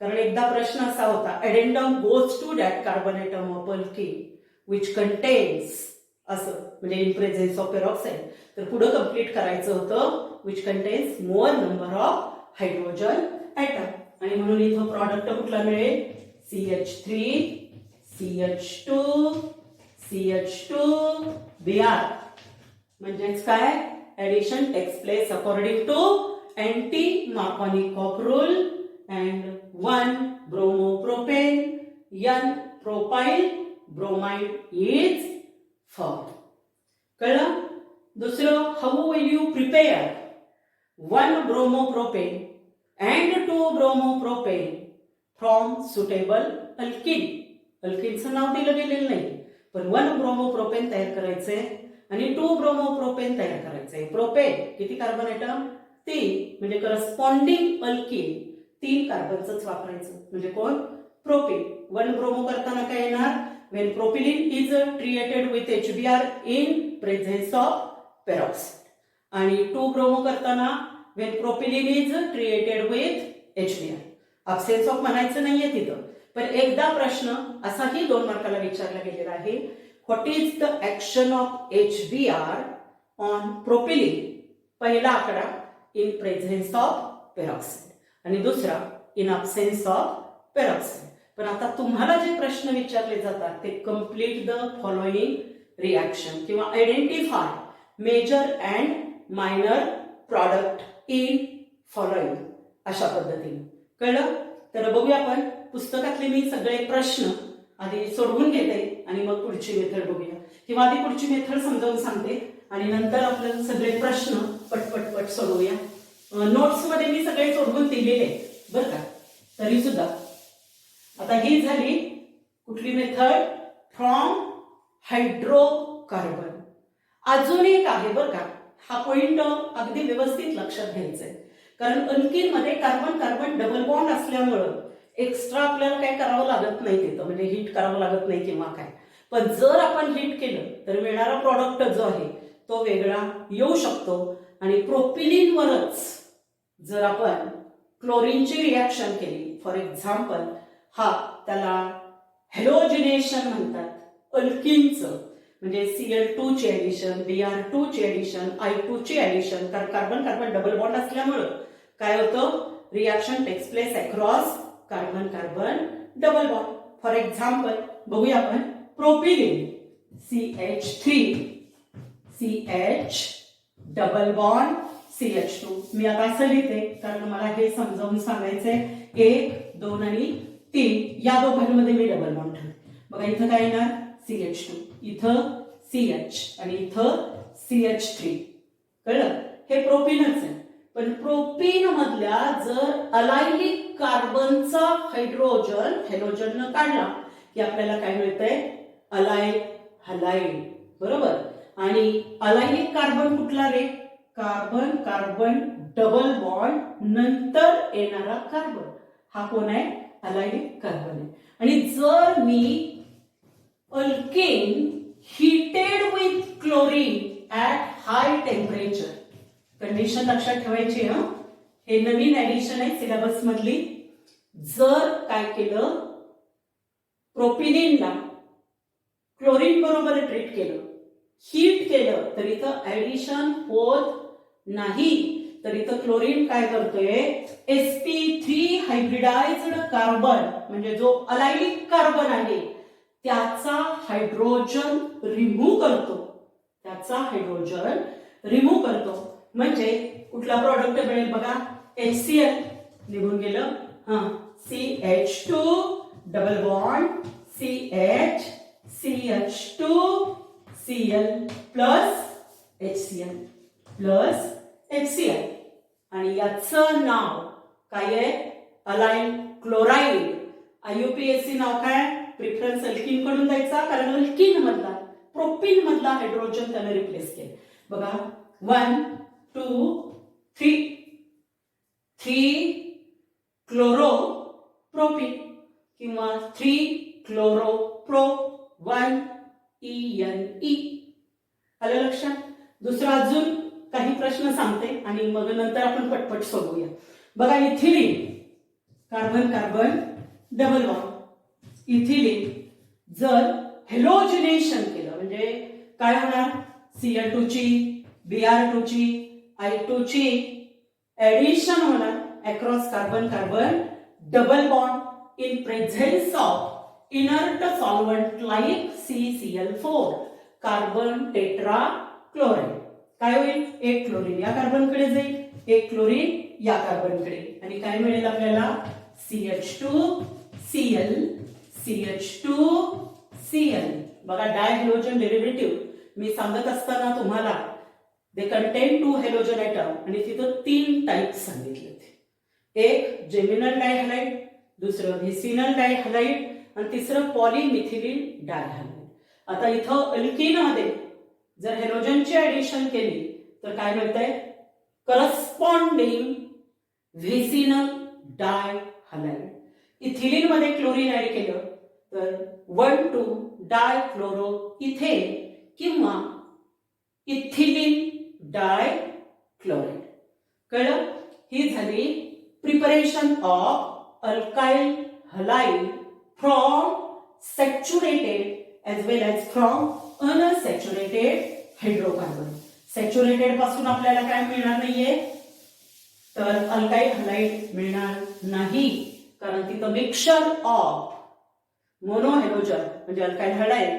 कारण एकदा प्रश्न असा होता addendum goes to that carbon atom of alkene which contains असं म्हणजे इन प्रेझेन्स ऑफ पेरॉक्साईड. तर पुढे कंप्लीट करायचं होतं which contains more number of hydrogen atom. आणि म्हणून इथं प्रॉडक्ट कुठला मिळेल CH3 CH2 CH2 Br. म्हणजेच काय addition takes place according to anti Markovnikov rule and 1 bromopropane N propyl bromide is form. कळलं. दुसरं how will you prepare 1 bromopropane and 2 bromopropane from suitable alkene. अल्कीनचं नाव दिलं गेलेलं नाही पण 1 ब्रोमोप्रोपेन तयार करायचंय आणि 2 ब्रोमोप्रोपेन तयार करायचंय. प्रोपेन किती कार्बन एटम 3 म्हणजे करस्पॉन्डिंग अल्कीन 3 कार्बनच वापरायचं म्हणजे कोण प्रोपेन. 1 ब्रोमो करताना काय येणार when propylene is treated with HBr in presence of peroxide आणि 2 ब्रोमो करताना when propylene is treated with HBr. absence of म्हणायचं नाहीये तिथं पण एकदा प्रश्न असाही 2 मार्काला विचारला गेलेला आहे. What is the action of HBr on propylene. पहिला आकडा इन प्रेझेन्स ऑफ पेरॉक्साईड आणि दुसरा इन अब्सेन्स ऑफ पेरॉक्साईड. पण आता तुम्हाला जे प्रश्न विचारले जातात ते कम्प्लीट द फॉलोइंग रिॲक्शन किंवा identify major and minor product in following अशा पद्धतीने. कळलं. तर बघूया आपण पुस्तकातले मी सगळे प्रश्न आधी सोडवून घेते आणि मग पुढची मेथड बघूया किंवा आधी पुढची मेथड समजावून सांगते आणि नंतर आपल्याला सगळे प्रश्न पटपट सोडवूया. नोट्स मध्ये मी सगळे सोडवून दिलेले बरं का. तरी सुद्धा आता ही झाली कुठली मेथड फ्रॉम हायड्रोकार्बन. अजून एक आहे बरं का. हा पॉइंट अगदी व्यवस्थित लक्षात घ्यायचा आहे कारण अल्कीन मध्ये कार्बन कार्बन डबल बॉन्ड असल्यामुळं एक्स्ट्रा आपल्याला काय करावं लागत नाही तिथं म्हणजे हीट करावं लागत नाही किंवा काय. पण जर आपण हीट केलं तर मिळणारा प्रॉडक्ट जो आहे तो वेगळा येऊ शकतो. आणि प्रोपिलीनवरच जर आपण क्लोरीनची रिॲक्शन केली फॉर एक्झाम्पल त्याला हॅलोजिनेशन म्हणतात अल्कीनचं म्हणजे Cl2 ची ऍडिशन Br2 ची ऍडिशन I2 ची ऍडिशन कारण कार्बन कार्बन डबल बॉन्ड असल्यामुळं काय होतं reaction takes place across carbon carbon double bond. For example बघूया आपण propylene CH3 CH double bond CH2. मी आता असं लिहिते कारण मला हे समजावून सांगायचंय 1 2 आणि 3 या दोघांमध्ये मी डबल बॉन्ड ठेवते. बघा इथं काय येणार CH2 इथं CH आणि इथं CH3. कळलं. हे प्रोपीनच आहे पण प्रोपीन मधल्या जर अलायनिक कार्बनचा हॅलोजन काढला की आपल्याला काय मिळतंय अलाइल हलाइड बरोबर. आणि अलायनिक कार्बन कुठला रे कार्बन कार्बन डबल बॉन्ड नंतर येणारा कार्बन हा कोण आहे? अलायनिक कार्बन आहे. आणि जर मी alkane heated with chlorine at high temperature, condition लक्षात ठेवायची हा, हे नवीन ऍडिशन आहे सिलेबस मधली. जर काय केलं, प्रोपिनिनला क्लोरीन बरोबर ट्रीट केलं, हीट केलं, तर इथं ऍडिशन होत नाही. तर इथं क्लोरीन काय करतोय, sp3 हायब्रिडाइज्ड कार्बन म्हणजे जो अलायनिक कार्बन आहे त्याचा हायड्रोजन रिमूव्ह करतो, त्याचा हायड्रोजन रिमूव्ह करतो. म्हणजे कुठला प्रॉडक्ट मिळेल बघा, HCl निघून गेलं, CH2 double bond CH CH2 Cl plus HCl plus HCl. आणि याचं नाव काय आहे? Align chloride. IUPAC नाव काय? प्रिफरन्स अल्किन कडून द्यायचा, कारण अल्किन मधला प्रोपिन मधला हायड्रोजन त्याने रिप्लेस केले. बघा 1 2 3 3 क्लोरो प्रोपिन किंवा 3 क्लोरो प्रो 1 ENE. आलं लक्षात? दुसरा अजून काही प्रश्न सांगते आणि मग नंतर आपण पटपट सोडवूया. बघा ethylene carbon carbon double bond. Ethylene जर हेलोजिनेशन केलं म्हणजे काय होणार, Cl2 ची Br2 ची I2 ची ऍडिशन होणार across carbon carbon double bond in presence of inert solvent like CCl4 carbon tetra chloride. काय होईल, एक क्लोरीन या कार्बनकडे जाईल, एक क्लोरीन या कार्बनकडे, आणि काय मिळेल आपल्याला, CH2 Cl CH2 Cl. बघा डायहॅलोजन डेरिव्हेटिव्ह मी सांगत असताना तुम्हाला दे कंटेन 2 हॅलोजन ॲटम आणि तिथं 3 टाइप सांगितले. एक जेमिनल डायहॅलाइड, दुसरं व्हिसिनल डायहॅलाइड आणि तिसरं पॉलिमिथिलीन डायहॅलाइड. आता इथं अल्किन मध्ये जर हॅलोजनची ऍडिशन केली तर काय मिळतंय, करस्पॉन्डिंग व्हिसिनल डायहॅलाइड. इथिलीन मध्ये क्लोरीन ऍड केलं तर 1,2 डायक्लोरो इथेन किंवा इथिलीन डायक्लोराइड. कळलं? ही झाली preparation of alkyl halide from saturated as well as from unsaturated hydrocarbon. Saturated पासून आपल्याला काय मिळणार नाहीये, तर अल्काइल हलाइड मिळणार नाही, कारण तिथं मिक्सचर ऑफ मोनोहॅलोजन म्हणजे अल्काइल हलाइड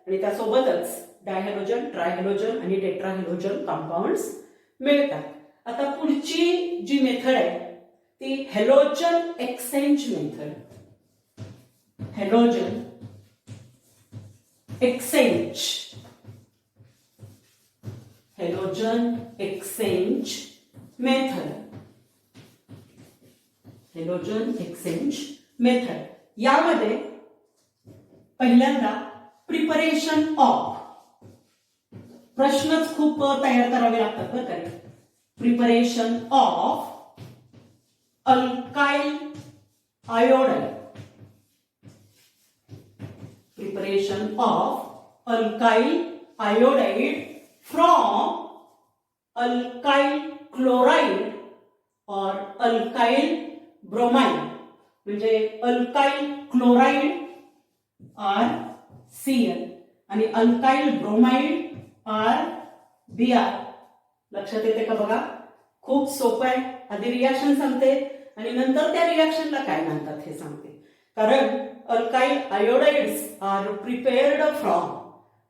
आणि त्यासोबतच डायहॅलोजन, ट्रायहॅलोजन आणि टेट्राहॅलोजन कंपाऊंड्स मिळतात. आता पुढची जी मेथड आहे ती halogen exchange method. Halogen exchange, halogen exchange method, halogen exchange method. यामध्ये पहिल्यांदा प्रिपरेशन ऑफ, प्रश्नच खूप तयार करावे लागतात बरं का. Preparation of alkyl iodide, preparation of alkyl iodide from alkyl chloride और अल्काइल ब्रोमाइड. म्हणजे अल्काइल क्लोराइड आर Cl आणि अल्काइल ब्रोमाइड आर Br. लक्षात येते का बघा, खूप सोपं आहे. आधी रिॲक्शन सांगते आणि नंतर त्या रिॲक्शनला काय म्हणतात हे सांगते. कारण alkyl iodides are prepared from,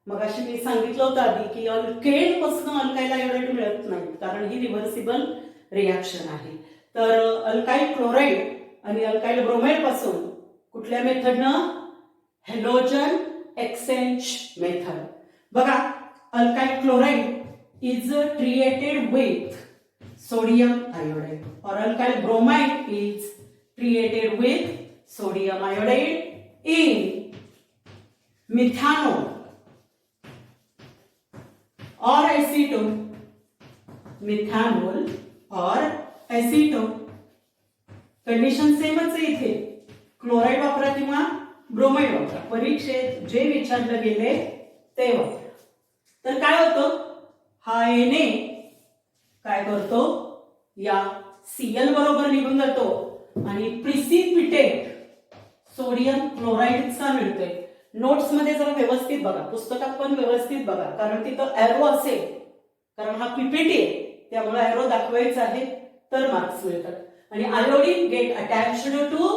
मगाशी मी सांगितलं होतं आधी की अल्केन पासून अल्काइल आयोडाइड मिळत नाही, कारण ही रिव्हर्सिबल रिॲक्शन आहे. तर अल्काइल क्लोराइड आणि अल्काइल ब्रोमाइड पासून कुठल्या मेथडनं, हॅलोजन एक्सचेंज मेथड. बघा alkyl chloride is treated with sodium iodide or alkyl bromide is treated with sodium iodide in methanol or acetone, methanol or acetone. Condition सेमच आहे इथे. Chloride वापरा किंवा bromide वापरा, परीक्षेत जे विचारलं गेले ते वापरा. तर काय होतं, हा Na काय करतो, या Cl बरोबर निघून जातो आणि प्रिसिपिटेट सोडियम क्लोराईडचा मिळतोय. नोट्स मध्ये जरा व्यवस्थित बघा, पुस्तकात पण व्यवस्थित बघा, कारण तिथं एरो असेल, कारण हा पीपीटी आहे त्यामुळे एरो दाखवायचा आहे तर मार्क्स मिळतात. आणि iodine get attached to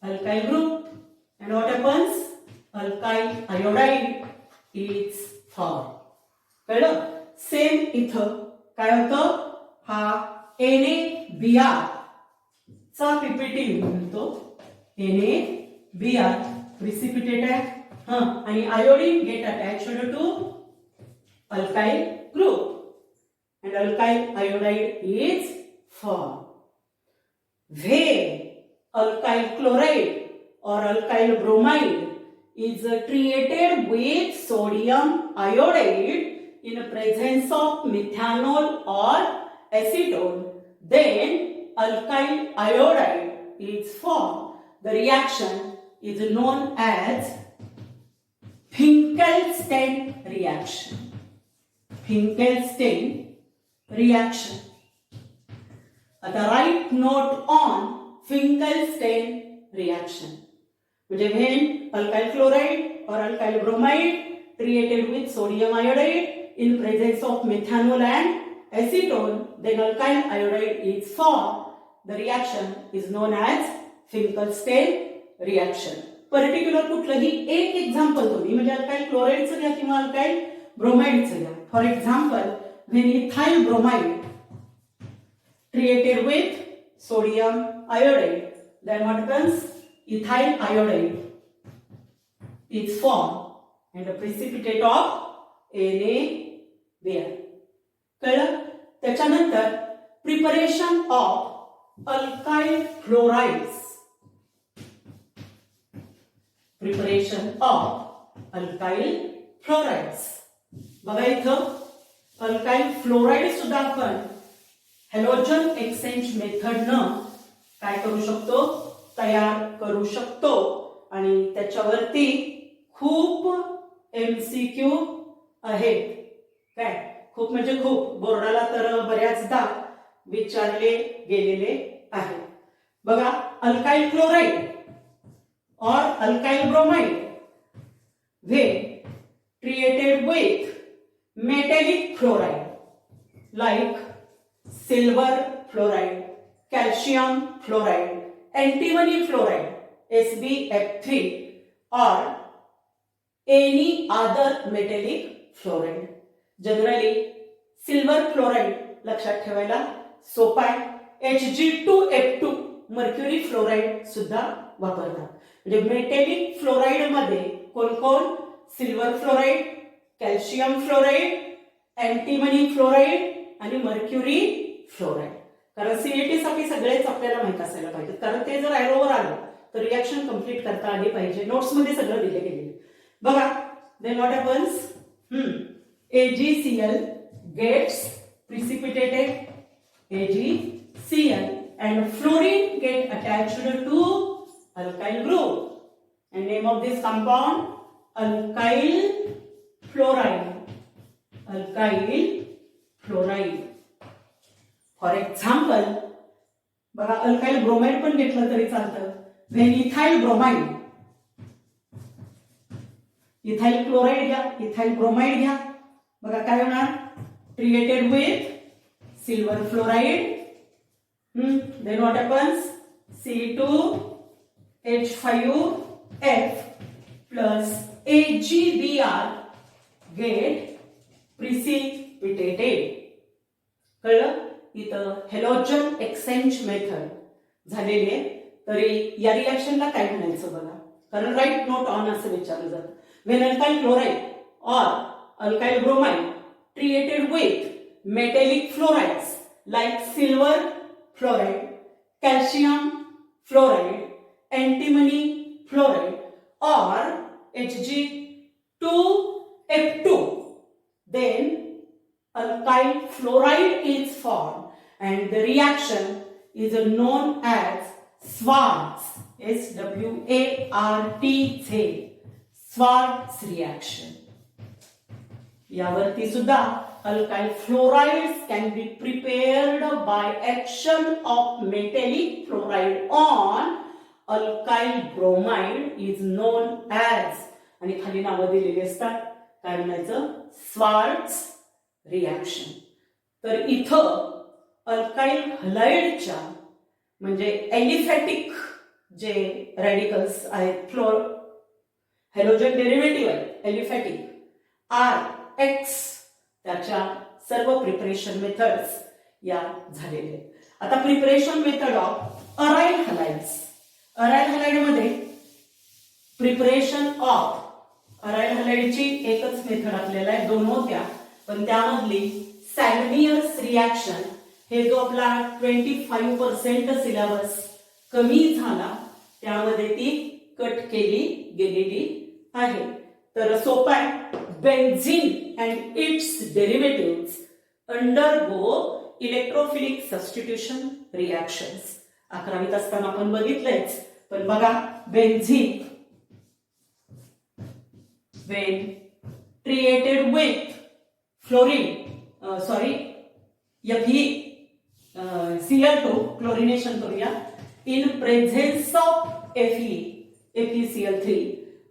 alkyl group and what happens, alkyl iodide is form. कळलं? सेम इथं काय होतं, हा NaBr चा पीपीटी म्हणतो. NaBr प्रिसिपिटेट आहे आणि iodine get attached to alkyl group and alkyl iodide is formed. Where alkyl chloride or alkyl bromide is treated with sodium iodide in presence of methanol or acetone, then alkyl iodide is formed. The reaction is known as Finkelstein reaction. Finkelstein reaction. आता right note on फिंकलस्टेन reaction. म्हणजे when alkyl chloride or alkyl bromide treated with sodium iodide in presence of methanol and acetone, then alkyl iodide is formed. The reaction is known as Finkelstein reaction. Particular कुठलंही एक example तुम्ही, म्हणजे alkyl क्लोराईडचं घ्या किंवा alkyl ब्रोमाइडचं घ्या. For example, when ethyl bromide treated with sodium iodide, then what happens, ethyl iodide is formed and a precipitate of NaBr. कळलं? त्याच्यानंतर preparation of alkyl fluorides. Preparation of alkyl fluorides. बघा इथं alkyl fluoride सुद्धा आपण halogen exchange मेथडनं काय करू शकतो, तयार करू शकतो. आणि त्याच्यावरती खूप MCQ आहेत. काय खूप म्हणजे खूप, बोर्डाला तर बऱ्याचदा विचारले गेलेले आहे. बघा, alkyl chloride or alkyl bromide when treated with metallic fluoride like silver fluoride, calcium fluoride, antimony fluoride, SbF3 or any other metallic fluoride. Generally silver fluoride लक्षात ठेवायला सोपा आहे. Hg2F2 मर्क्युरी फ्लोराईड सुद्धा वापरतात. म्हणजे मेटॅलिक फ्लोराईड मध्ये कोण कोण, silver fluoride, calcium fluoride, antimony fluoride आणि मर्क्युरी फ्लोराईड. कारण सीईटी साठी सगळेच आपल्याला माहित असायला पाहिजे, कारण ते जर एरोवर आलं तर रिएक्शन कंप्लीट करता आली पाहिजे. नोट्स मध्ये सगळं दिले गेले. बघा, then what happens, AgCl gets precipitated, AgCl and fluorine get attached to alkyl group, and name of this compound alkyl fluoride. Alkyl fluoride. For example, बघा, अल्काइल ब्रोमाइड पण घेतलं तरी चालतं. when ethyl bromide, ethyl chloride घ्या, ethyl bromide घ्या. बघा काय होणार, treated with silver fluoride, then what happens, C2H5F plus AgBr get precipitated. कळलं? इथं हॅलोजन एक्सचेंज मेथड झालेली आहे. तरी या रिएक्शनला काय म्हणायचं बघा, कारण राईट नोट ऑन असं विचारलं जातं. when alkyl chloride or alkyl bromide treated with metallic fluorides like silver fluoride, calcium fluoride, antimony fluoride or Hg2F2, then alkyl fluoride is formed and the reaction is known as Swarts, SWARTZ, Swarts reaction. यावरती सुद्धा alkyl fluorides can be prepared by action of metallic fluoride on alkyl bromide is known as, आणि खाली नावं दिलेली असतात, काय म्हणायचं, Swarts reaction. तर इथं अल्काइल हलाइडच्या म्हणजे एलिफॅटिक जे रॅडिकल्स आहेत, हॅलोजन डेरिव्हेटिव्ह आहेत एलिफॅटिक, RX, त्याच्या सर्व प्रिपरेशन मेथड्स या झालेल्या आहेत. आता preparation method of aryl halides. Aryl halide मध्ये प्रिपरेशन ऑफ अराइल हलाइडची एकच मेथड आपल्याला आहे, दोन होत्या, पण त्यामधली सॅल्व्हनियर्स रिॲक्शन हे जो आपला 25% सिलेबस कमी झाला त्यामध्ये ती कट केली गेलेली आहे. तर सोपं आहे. Benzene and its derivatives undergo electrophilic substitution reactions. 11वीत असताना आपण बघितलंच, पण बघा, benzene when treated with fluorine, Fe(Cl2) chlorination करूया, in presence of FeCl3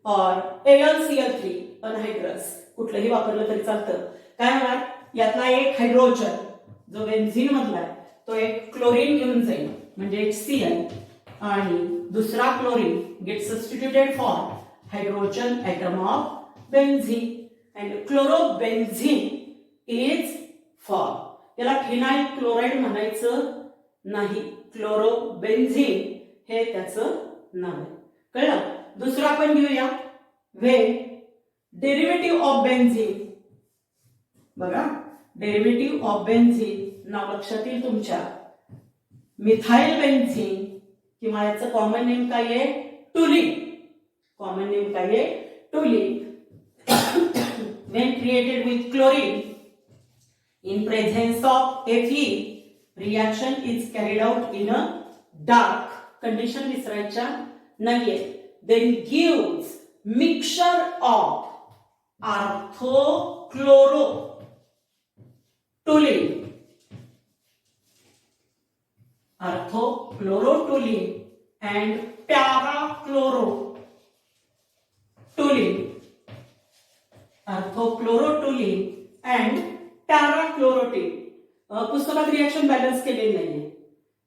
or AlCl3 अनहायड्रस, कुठलंही वापरलं तरी चालतं. काय होणार, यातला एक हायड्रोजन जो बेन्झीन मधला आहे तो एक क्लोरीन घेऊन जाईल म्हणजे HCl, आणि दुसरा chlorine get substituted for hydrogen atom of benzene, and chlorobenzene is formed. याला फिनाइल क्लोराइड म्हणायचं नाही, क्लोरोबेन्झीन हे त्याचं नाव आहे. कळलं. दुसरं आपण घेऊया, when डेरिव्हेटिव्ह ऑफ बेन्झीन. बघा, डेरिव्हेटिव्ह ऑफ बेन्झीन नाव लक्षात येईल तुमच्या, मिथाइल बेन्झीन, किंवा याचं कॉमन नेम काय आहे, टुलिन. कॉमन नेम काय आहे, टुलिन. When created with chlorine in presence of Fe, reaction is carried out in a dark condition विसरायच्या नाहीये. Then gives mixture of orthochlorotoluene and parachlorotoluene. Orthochlorotoluene and parachlorotoluene. पुस्तकात reaction balance केलेली नाहीये,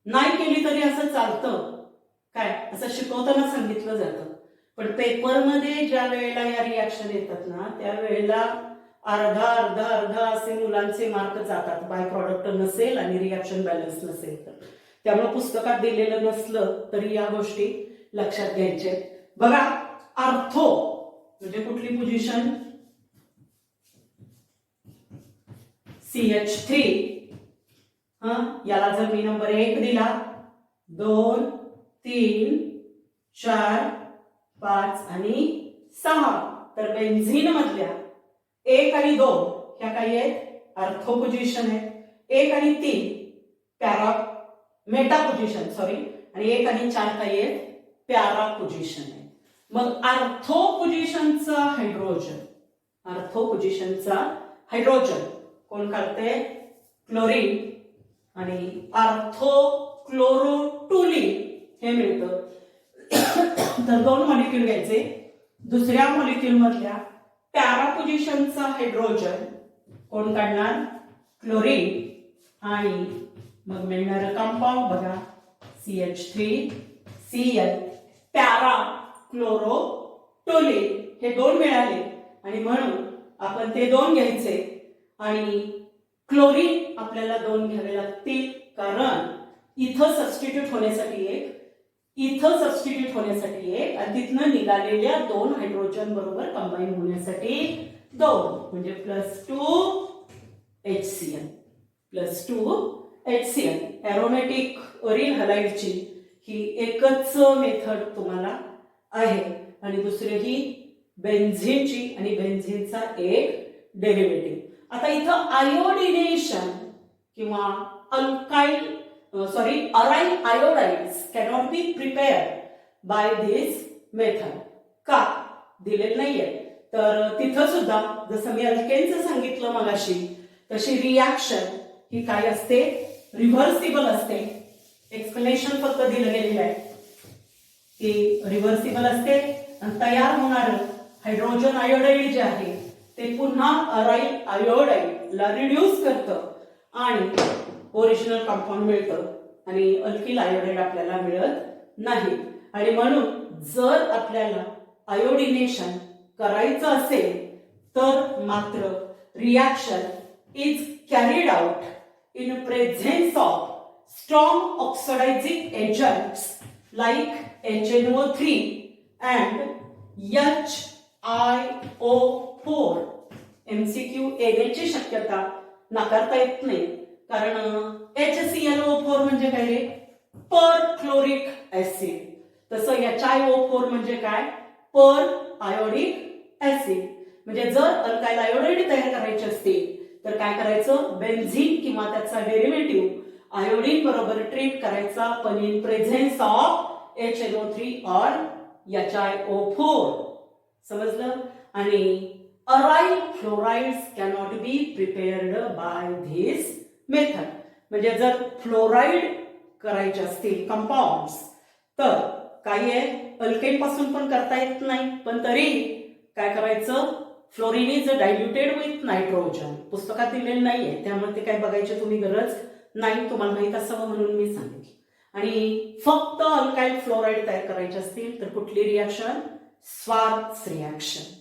नाही केली तरी असं चालतं, काय असं शिकवताना सांगितलं जातं, पण पेपरमध्ये ज्या वेळेला या रिॲक्शन येतात ना त्यावेळेला अर्धा अर्धा अर्धा असे मुलांचे मार्क जातात, बाय प्रॉडक्ट नसेल आणि रिॲक्शन बॅलन्स नसेल तर. त्यामुळे पुस्तकात दिलेलं नसलं तरी या गोष्टी लक्षात घ्यायच्या. बघा, आर्थो म्हणजे कुठली पोझिशन, CH3. याला जर मी नंबर 1 दिला, 2, 3, 4, 5 आणि 6, तर बेन्झीन मधल्या 1 आणि 2 ह्या काही आहेत, आर्थो पोझिशन आहे. 1 आणि 3 मेटा पोझिशन, आणि 1 आणि 4 काही आहेत, पॅरा पोझिशन आहे. मग आर्थो पोझिशनचा हायड्रोजन कोण काढते, क्लोरीन, आणि ऑर्थोक्लोरोटोलिन हे मिळतं. तर 2 मॉलिक्यूल घ्यायचे, दुसऱ्या मॉलिक्यूल मधल्या पॅरा पोझिशनचा हायड्रोजन कोण काढणार, क्लोरीन, आणि मग मिळणारं कंपाऊंड बघा, CH3Cl पॅरा क्लोरोटोलिन. हे 2 मिळाले आणि म्हणून आपण ते 2 घ्यायचे, आणि क्लोरीन आपल्याला 2 घ्यावे लागतील, कारण इथं सबस्टिट्यूट होण्यासाठी एक, आणि तिथनं निघालेल्या 2 हायड्रोजन बरोबर कंबाईन होण्यासाठी 2, म्हणजे +2 HCl. एरोमॅटिक अरिल हलाइडची ही एकच मेथड तुम्हाला आहे, आणि दुसरी ही बेन्झीनची, आणि बेन्झीनचा एक डेरिव्हेटिव्ह. आता इथं आयोडिनेशन किंवा alkyl aryl iodides cannot be prepared by this method. का दिलेलं नाहीये. तर तिथं सुद्धा जसं मी अल्केनचं सांगितलं मगाशी तशी रिॲक्शन ही काय असते, रिव्हर्सिबल असते. एक्सप्लेनेशन फक्त दिलं गेलेलं आहे की रिव्हर्सिबल असते आणि तयार होणारं हायड्रोजन आयोडाईड जे आहे ते पुन्हा अराईल आयोडाईडला रिड्यूस करतं आणि ओरिजिनल कंपाऊंड मिळतं आणि अल्किल आयोडाईड आपल्याला मिळत नाही. आणि म्हणून जर आपल्याला आयोडिनेशन करायचं असेल तर मात्र reaction is carried out in presence of strong oxidising agents like HNO3 and HiO4. MCQ येण्याची शक्यता नाकारता येत नाही कारण HClO4 म्हणजे काय रे, पर क्लोरिक ऍसिड. तसं HiO4 म्हणजे काय, पर आयोडिक ऍसिड. म्हणजे जर अल्काइल आयोडाईड तयार करायचे असतील तर काय करायचं, बेन्झीन किंवा त्याचा डेरिव्हेटिव्ह आयोडीन बरोबर ट्रीट करायचा पण इन प्रेझेन्स ऑफ HNO3 और HiO4. समजलं. आणि aryl fluorides cannot be prepared by this method. म्हणजे जर फ्लोराइड करायचे असतील कंपाऊंड्स तर काही आहे, अल्केन पासून पण करता येत नाही पण तरी काय करायचं, fluorine is diluted with nitrogen. पुस्तकात दिलेलं नाहीये त्यामुळे ते काय बघायची तुम्ही गरज नाही, तुम्हाला माहित असावं म्हणून मी सांगितलं. आणि फक्त अल्काइल फ्लोराईड तयार करायचे असतील तर कुठली रिॲक्शन, स्वार्ट्स रिॲक्शन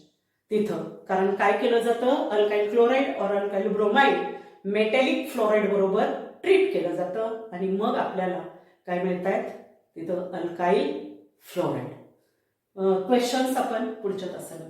तिथं. कारण काय केलं जातं, अल्काइल क्लोराईड और अल्काइल ब्रोमाइड मेटॅलिक फ्लोराईड बरोबर ट्रीट केलं जातं आणि मग आपल्याला काय मिळत आहेत तिथं, अल्काइल फ्लोराईड. क्वेश्चन्स आपण पुढच्या तासाला